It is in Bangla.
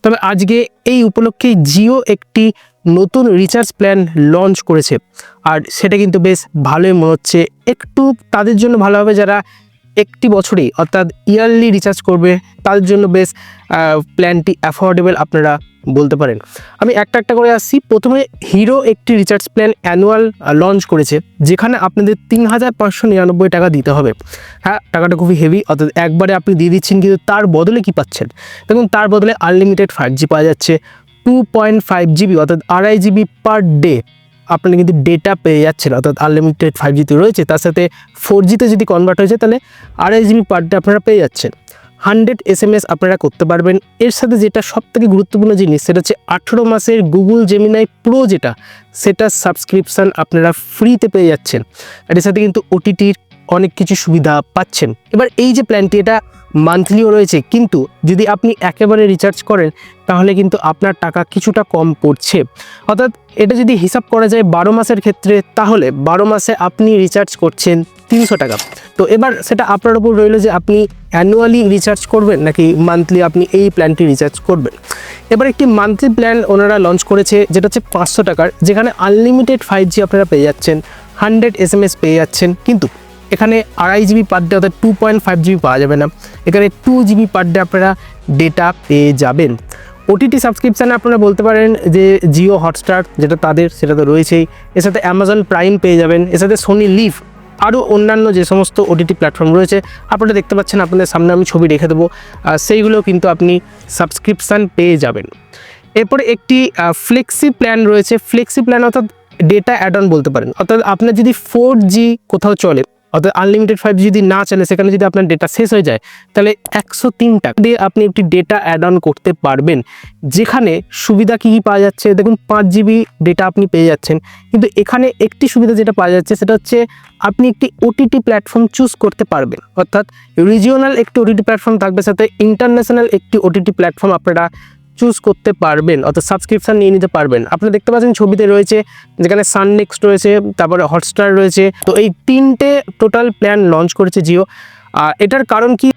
তবে আজকে এই উপলক্ষে জিও একটি নতুন রিচার্জ প্ল্যান লঞ্চ করেছে, আর সেটা কিন্তু বেশ ভালোই মনে হচ্ছে। একটু তাদের জন্য ভালো হবে যারা একটি বছরেই অর্থাৎ ইয়ারলি রিচার্জ করবে, তাদের জন্য বেশ প্ল্যানটি অ্যাফোর্ডেবল আপনারা বলতে পারেন। আমি একটা একটা করে আসছি। প্রথমে হিরো একটি রিচার্জ প্ল্যান অ্যানুয়াল লঞ্চ করেছে, যেখানে আপনাদের ৩,৫৯৯ টাকা দিতে হবে। হ্যাঁ, টাকাটা খুবই হেভি, অর্থাৎ একবারে আপনি দিয়ে দিচ্ছেন, কিন্তু তার বদলে কি পাচ্ছেন দেখুন। তার বদলে আনলিমিটেড 5G পাওয়া যাচ্ছে, 2.5 GB অর্থাৎ 2.5 GB পার ডে আপনারা কিন্তু ডেটা পেয়ে যাচ্ছেন, অর্থাৎ আনলিমিটেড 5G রয়েছে, তার সাথে 4Gতে যদি কনভার্ট হয়েছে তাহলে 2.5 GB পার ডে আপনারা পেয়ে যাচ্ছেন। 100 SMS আপনারা করতে পারবেন। এর সাথে যেটা সবথেকে গুরুত্বপূর্ণ জিনিস, সেটা হচ্ছে 18 মাসের গুগল জেমিনাই প্রো সেটা সাবস্ক্রিপশান আপনারা ফ্রিতে পেয়ে যাচ্ছেন। আর এর সাথে কিন্তু OTTর অনেক কিছু সুবিধা পাচ্ছেন। এবার এই যে প্ল্যানটি, এটা মান্থলিও রয়েছে, কিন্তু যদি আপনি একেবারে রিচার্জ করেন তাহলে কিন্তু আপনার টাকা কিছুটা কম পড়ছে। অর্থাৎ এটা যদি হিসাব করা যায় 12 মাসের ক্ষেত্রে, তাহলে 12 মাসে আপনি রিচার্জ করছেন 300 টাকা। তো এবার সেটা আপনার উপর রইল যে আপনি অ্যানুয়ালি রিচার্জ করবেন নাকি মান্থলি আপনি এই প্ল্যানটি রিচার্জ করবেন। এবার একটি মান্থলি প্ল্যান ওনারা লঞ্চ করেছে, যেটা হচ্ছে 500 টাকার, যেখানে আনলিমিটেড 5G আপনারা পেয়ে যাচ্ছেন, 100 SMS পেয়ে যাচ্ছেন, কিন্তু এখানে 2.5 GB পার ডে অর্থাৎ 2.5 GB পাওয়া যাবে না, এখানে 2 GB পার ডে আপনারা ডেটা পেয়ে যাবেন। OTT সাবস্ক্রিপশানে আপনারা বলতে পারেন যে জিও হটস্টার যেটা তাদের, সেটা তো রয়েছেই। এর সাথে অ্যামাজন প্রাইম পেয়ে যাবেন, এর সাথে সোনি লিভ, আরও অন্যান্য যে সমস্ত OTT প্ল্যাটফর্ম রয়েছে আপনারা দেখতে পাচ্ছেন, আপনাদের সামনে আমি ছবি রেখে দেবো, সেইগুলো কিন্তু আপনি সাবস্ক্রিপশান পেয়ে যাবেন। এরপরে একটি ফ্লেক্সি প্ল্যান রয়েছে। ফ্লেক্সি প্ল্যান অর্থাৎ ডেটা অ্যাড অন বলতে পারেন, অর্থাৎ আপনার যদি 4G কোথাও চলে, অর্থাৎ আনলিমিটেড 5G যদি না চলে, সেখানে যদি আপনার ডেটা শেষ হয়ে যায়, তাহলে 103 টাকা দিয়ে আপনি একটি ডেটা অ্যাড অন করতে পারবেন। যেখানে সুবিধা কী কী পাওয়া যাচ্ছে দেখুন, 5 GB ডেটা আপনি পেয়ে যাচ্ছেন, কিন্তু এখানে একটি সুবিধা যেটা পাওয়া যাচ্ছে সেটা হচ্ছে আপনি একটি OTT প্ল্যাটফর্ম চুজ করতে পারবেন, অর্থাৎ রিজিওনাল একটি OTT প্ল্যাটফর্ম থাকবে, সাথে ইন্টারন্যাশনাল একটি OTT প্ল্যাটফর্ম আপনারা চুজ করতে পারবেন, অর্থাৎ সাবস্ক্রিপশান নিয়ে নিতে পারবেন। আপনারা দেখতে পাচ্ছেন ছবিতে রয়েছে, যেখানে সান নেক্সট রয়েছে, তারপরে হটস্টার রয়েছে। তো এই 3টে টোটাল প্ল্যান লঞ্চ করেছে জিও। এটার কারণ কি,